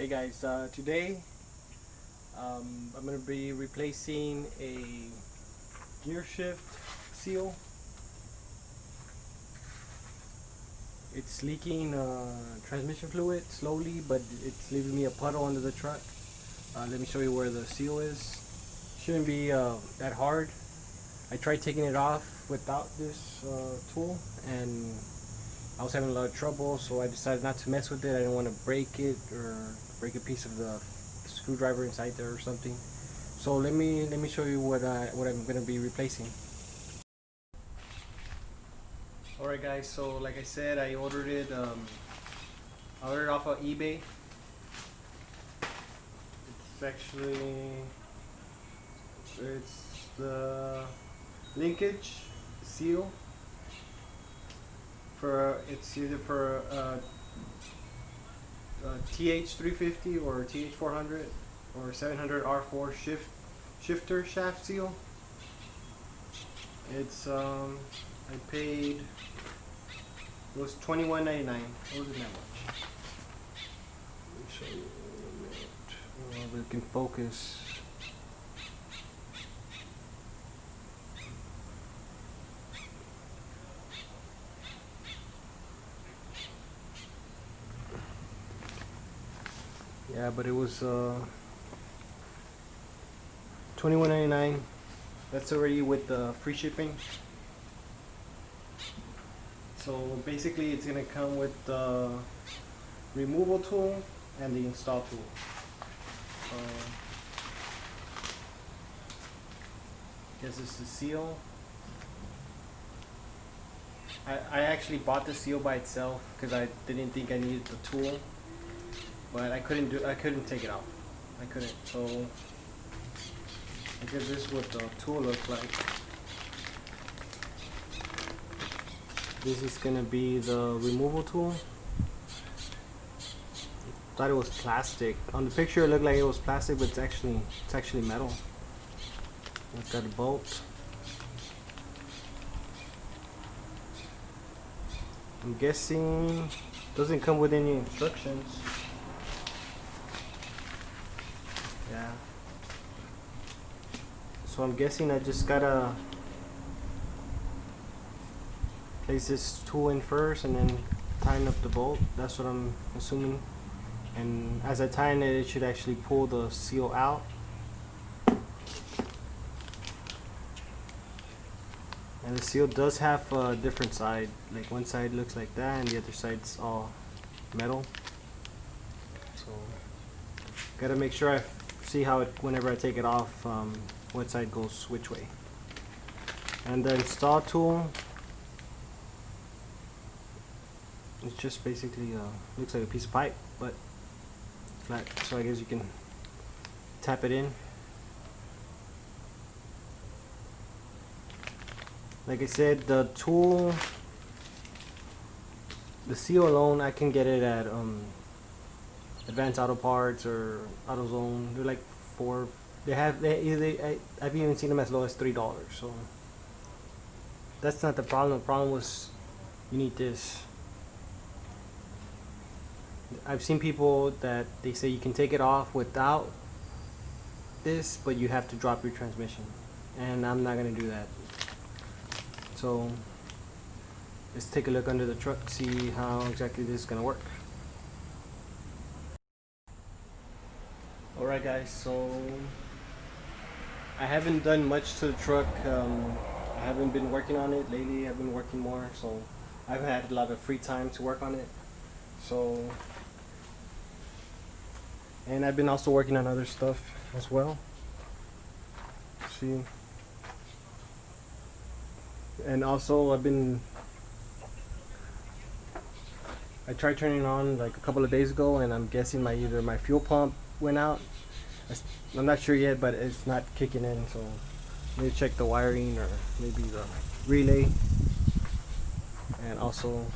Hey guys, today I'm going to be replacing a gear shift seal. It's leaking transmission fluid slowly, but it's leaving me a puddle under the truck. Let me show you where the seal is. Shouldn't be that hard. I tried taking it off without this tool, and I was having a lot of trouble, so I decided not to mess with it. I didn't want to break it or break a piece of the screwdriver inside there or something. So let me show you what I'm going to be replacing. Alright guys, so like I said, I ordered it off of eBay. It's the linkage seal it's either for TH350 or TH400 or 700 R4 shifter shaft seal. It's I paid, it was $21.99. It wasn't that much. Let me show you in a minute. We can focus. Yeah, but it was $21.99. That's already with the free shipping. So basically it's gonna come with the removal tool and the install tool. This is the seal. I actually bought the seal by itself because I didn't think I needed the tool, but I couldn't take it off. I couldn't. So I guess this is what the tool looks like. This is gonna be the removal tool. Thought it was plastic. On the picture it looked like it was plastic, but it's actually metal. It's got a bolt. I'm guessing doesn't come with any instructions. Yeah. So I'm guessing I just gotta place this tool in first and then tighten up the bolt. That's what I'm assuming. And as I tighten it, it should actually pull the seal out. And the seal does have a different side. Like one side looks like that and the other side's all metal. So gotta make sure I see how it, whenever I take it off, what side goes which way. And the install tool, it's just basically looks like a piece of pipe, but flat. So I guess you can tap it in. Like I said, the tool, the seal alone, I can get it at Advanced Auto Parts or AutoZone. They're like I've even seen them as low as $3. So that's not the problem. The problem was you need this. I've seen people that they say you can take it off without this, but you have to drop your transmission, and I'm not gonna do that. So let's take a look under the truck, see how exactly this is gonna work. Alright guys, so I haven't done much to the truck. I haven't been working on it lately. I've been working more, so I've had a lot of free time to work on it. So, and I've been also working on other stuff as well. See, and also I tried turning it on like a couple of days ago, and I'm guessing either my fuel pump went out. I'm not sure yet, but it's not kicking in, so maybe check the wiring or maybe the relay. And also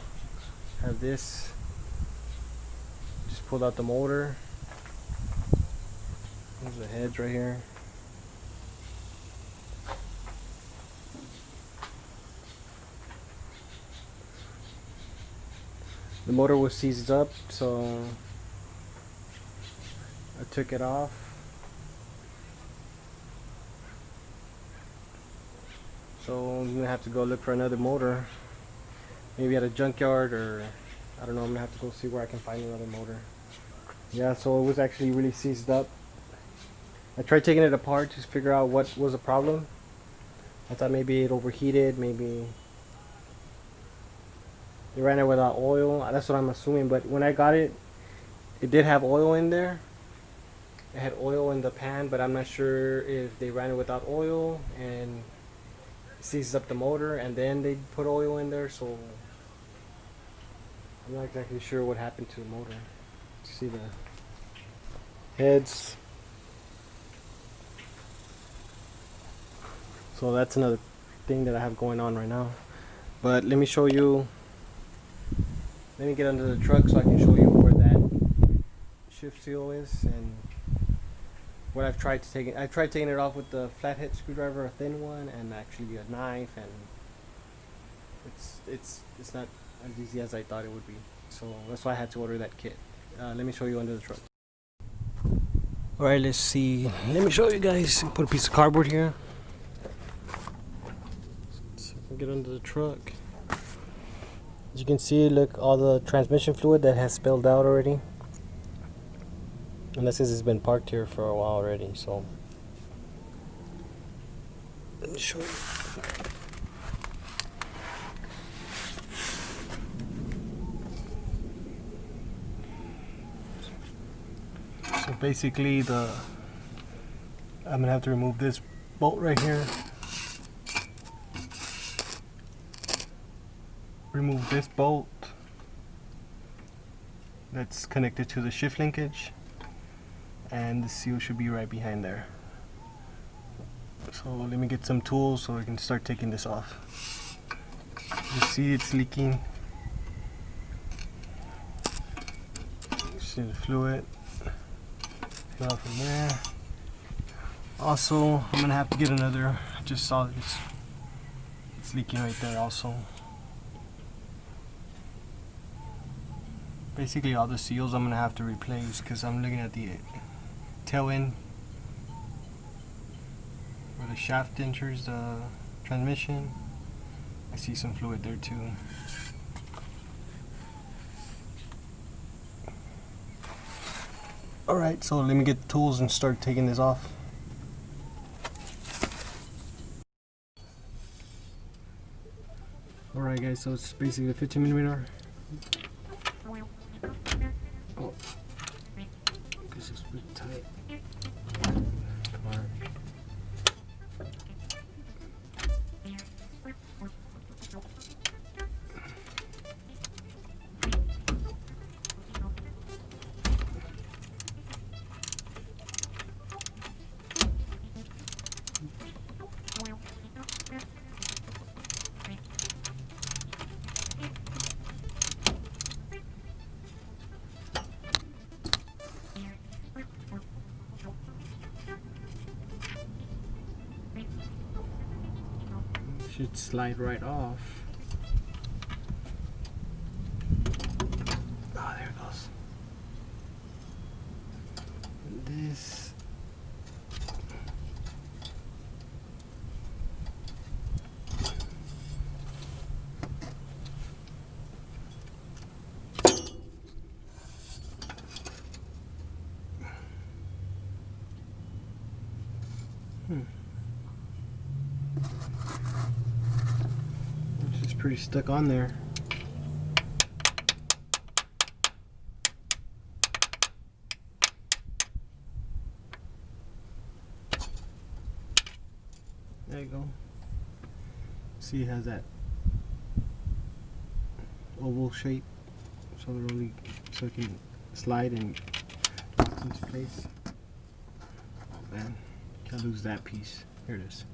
have this, just pulled out the motor. There's the heads right here. The motor was seized up, so took it off. So I'm gonna have to go look for another motor, maybe at a junkyard, or I don't know. I'm gonna have to go see where I can find another motor. Yeah, so it was actually really seized up. I tried taking it apart to figure out what was the problem. I thought maybe it overheated, maybe they ran it without oil. That's what I'm assuming, but when I got it, it did have oil in there. It had oil in the pan, but I'm not sure if they ran it without oil and seized up the motor and then they put oil in there, so I'm not exactly sure what happened to the motor. See the heads. So that's another thing that I have going on right now. But let me show you. Let me get under the truck so I can show you where that shift seal is and what I've tried to take it. I tried taking it off with the flathead screwdriver, a thin one, and actually a knife, and it's not as easy as I thought it would be. So that's why I had to order that kit. Let me show you under the truck. Alright, let's see. Let me show you guys. Put a piece of cardboard here. So I can get under the truck. As you can see, look, all the transmission fluid that has spilled out already. And that's because it's been parked here for a while already, so let me show you. So basically I'm gonna have to remove this bolt right here. Remove this bolt that's connected to the shift linkage, and the seal should be right behind there. So let me get some tools so I can start taking this off. You see it's leaking. You see the fluid. Get off from there. Also, I'm gonna have to get another. I just saw this. It's leaking right there also. Basically all the seals I'm gonna have to replace because I'm looking at the tail end where the shaft enters the transmission. I see some fluid there too. Alright, so let me get the tools and start taking this off. Alright guys, so it's basically a 15mm. Oh, this is pretty tight. Should slide right off. Oh, there it goes. And this. It's just pretty stuck on there. There you go. See, it has that oval shape, so it can slide and lock into place. Oh man, can't lose that piece. Here it is.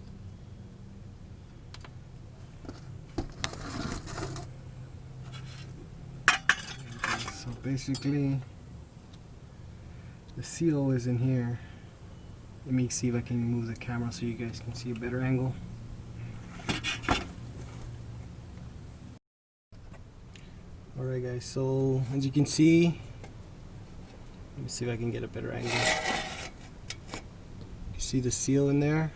So basically, the seal is in here. Let me see if I can move the camera so you guys can see a better angle. Alright guys, so as you can see, let me me see if I can get a better angle. You see the seal in there?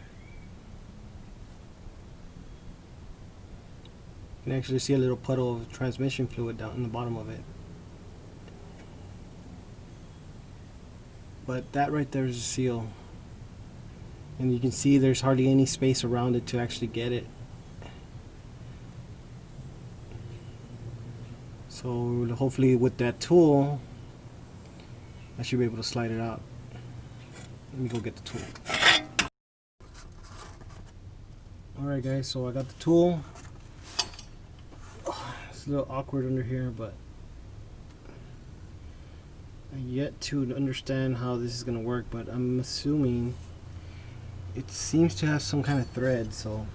You can actually see a little puddle of transmission fluid down in the bottom of it. But that right there is a seal. And you can see there's hardly any space around it to actually get it. So hopefully with that tool, I should be able to slide it out. Let me go get the tool. Alright guys, so I got the tool. It's a little awkward under here, but I'm yet to understand how this is going to work, but I'm assuming it seems to have some kind of thread, so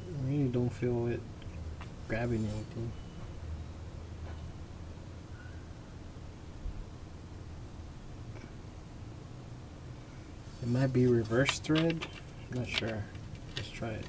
I really don't feel it grabbing anything. It might be reverse thread, I'm not sure. Let's try it.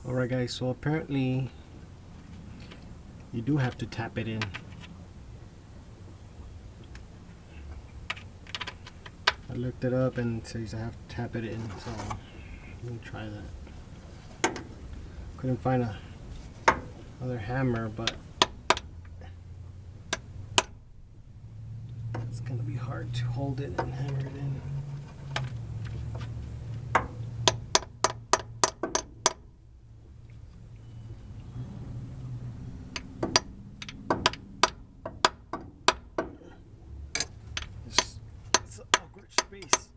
Alright guys, so apparently you do have to tap it in. I looked it up and it says I have to tap it in, so let me try that. Couldn't find another hammer, but it's gonna be hard to hold it and hammer it in. It's an awkward space.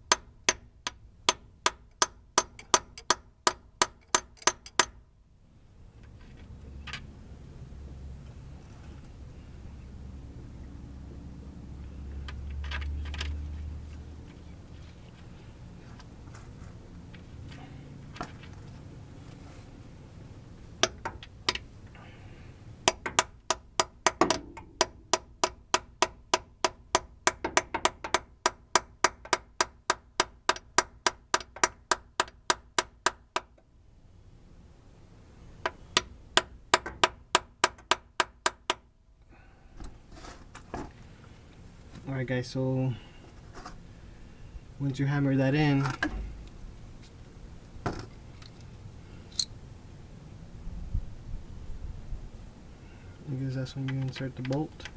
Alright guys, so once you hammer that in, I guess that's when you insert the bolt.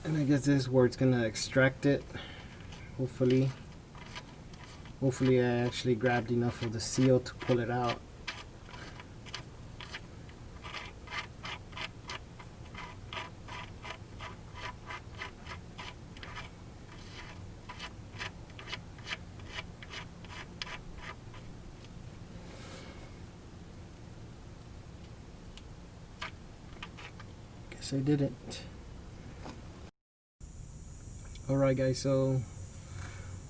And I guess this is where it's gonna extract it. Hopefully I actually grabbed enough of the seal to pull it out. I didn't. Alright guys, so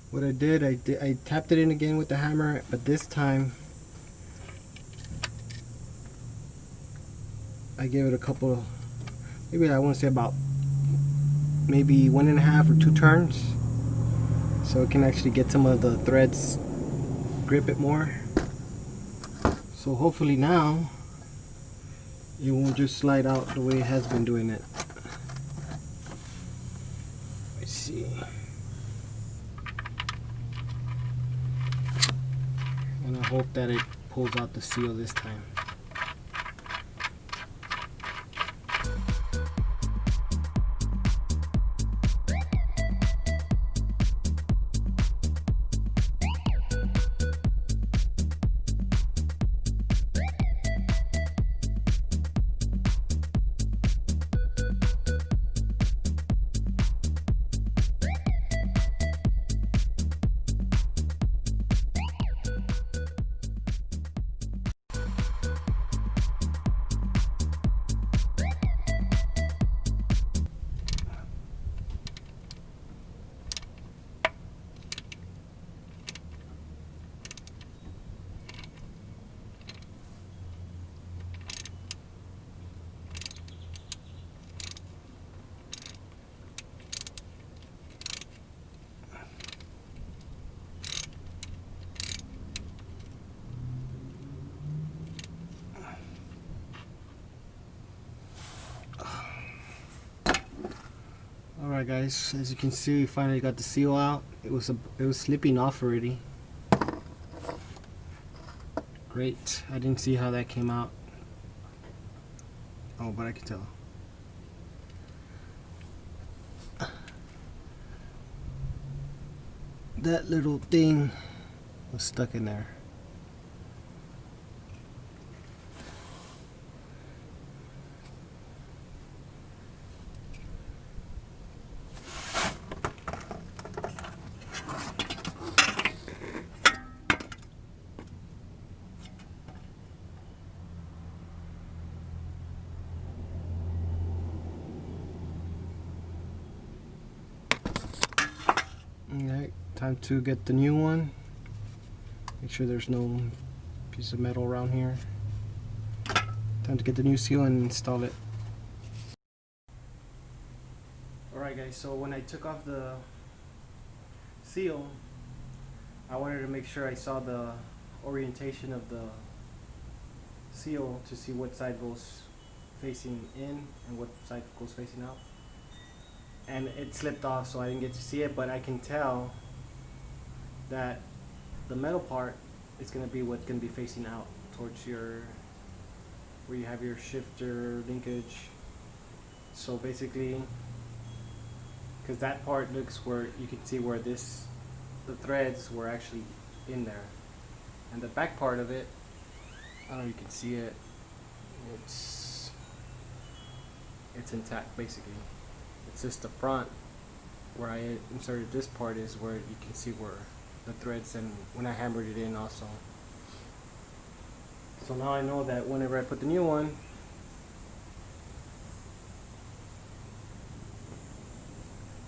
what I did, I tapped it in again with the hammer, but this time I gave it a couple, maybe I want to say about maybe 1.5 or 2 turns, so it can actually get some of the threads, grip it more. So hopefully now it won't just slide out the way it has been doing it. Let's see. And I hope that it pulls out the seal this time. Alright guys, as you can see, we finally got the seal out. It was slipping off already. Great. I didn't see how that came out. Oh, but I can tell. That little thing was stuck in there. Alright, time to get the new one. Make sure there's no piece of metal around here. Time to get the new seal and install it. Alright guys, so when I took off the seal, I wanted to make sure I saw the orientation of the seal to see what side goes facing in and what side goes facing out. And it slipped off, so I didn't get to see it, but I can tell that the metal part is going to be what's going to be facing out towards your, where you have your shifter linkage. So basically, because that part looks where you can see where the threads were actually in there, and the back part of it, I don't know if you can see it, it's intact basically. It's just the front where I inserted this part is where you can see where the threads, and when I hammered it in also. So now I know that whenever I put the new one,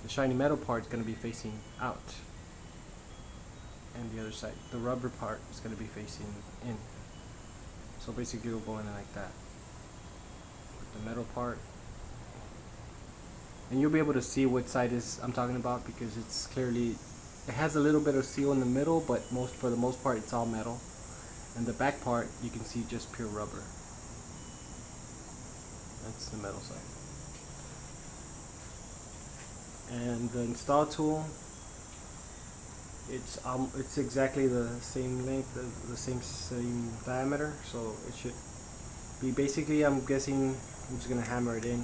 the shiny metal part is going to be facing out, and the other side, the rubber part, is going to be facing in. So basically it'll go in like that with the metal part. And you'll be able to see what side is I'm talking about, because it's clearly, it has a little bit of seal in the middle, but for the most part it's all metal. And the back part you can see just pure rubber. That's the metal side. And the install tool, it's exactly the same length, the same diameter, so it should be basically, I'm guessing I'm just gonna hammer it in.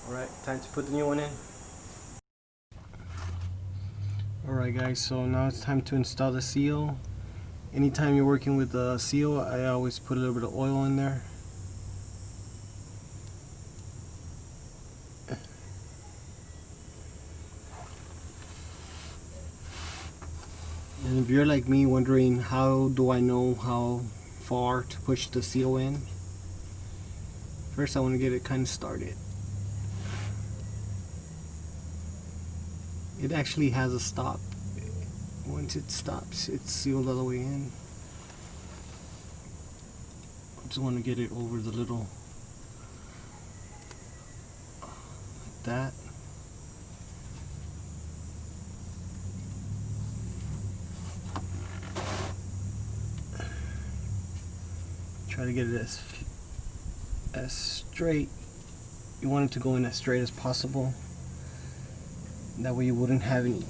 Alright, time to put the new one in. Alright guys, so now it's time to install the seal. Anytime you're working with the seal, I always put a little bit of oil in there. And if you're like me wondering how do I know how far to push the seal in, first I want to get it kind of started. It actually has a stop. Once it stops, it's sealed all the way in. I just want to get it over the little, like that. Try to get it as straight. You want it to go in as straight as possible. That way you wouldn't have any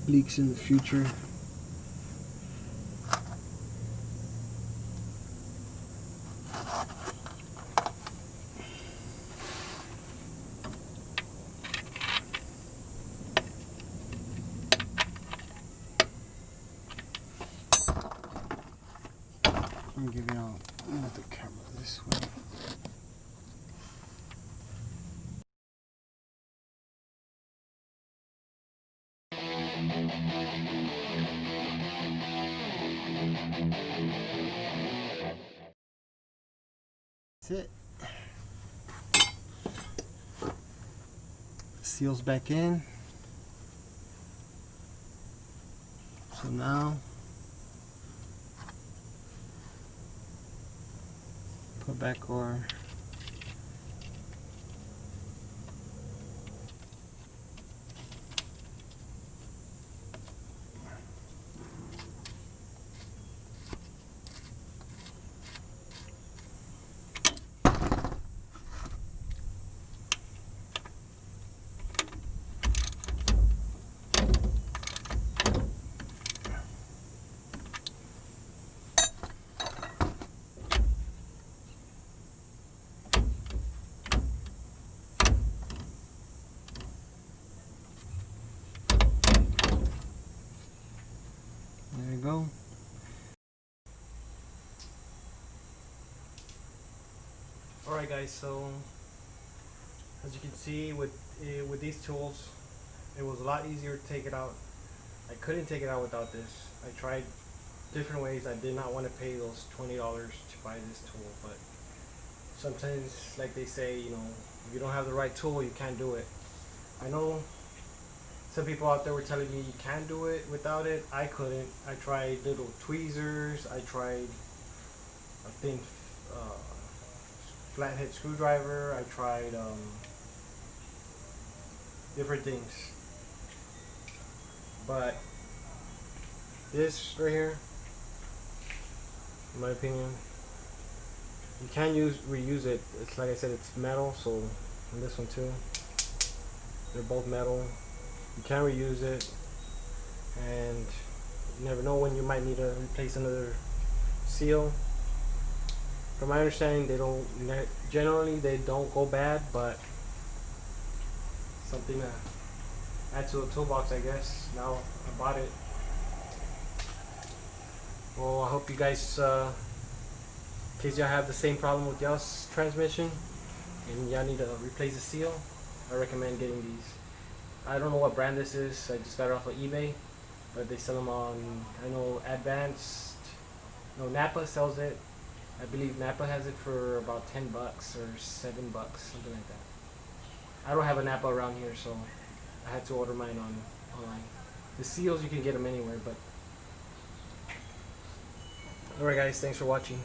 leaks in the future. I'm giving out move the camera this way. That's it. Seals back in. So now put back our Alright guys, so as you can see with these tools, it was a lot easier to take it out. I couldn't take it out without this. I tried different ways. I did not want to pay those $20 to buy this tool, but sometimes, like they say, you know, if you don't have the right tool, you can't do it. I know some people out there were telling me you can do it without it. I couldn't. I tried little tweezers. I tried a thin flathead screwdriver. I tried different things. But this right here, in my opinion, you can reuse it. It's like I said, it's metal, so and this one too. They're both metal. You can reuse it, and you never know when you might need to replace another seal. From my understanding, they don't generally they don't go bad, but something to add to a toolbox, I guess. Now I bought it. Well, I hope you guys, in case y'all have the same problem with y'all's transmission and y'all need to replace the seal, I recommend getting these. I don't know what brand this is. I just got it off of eBay, but they sell them on, I know Advanced, no, Napa sells it. I believe Napa has it for about 10 bucks or 7 bucks, something like that. I don't have a Napa around here, so I had to order mine online. The seals, you can get them anywhere, but alright guys, thanks for watching.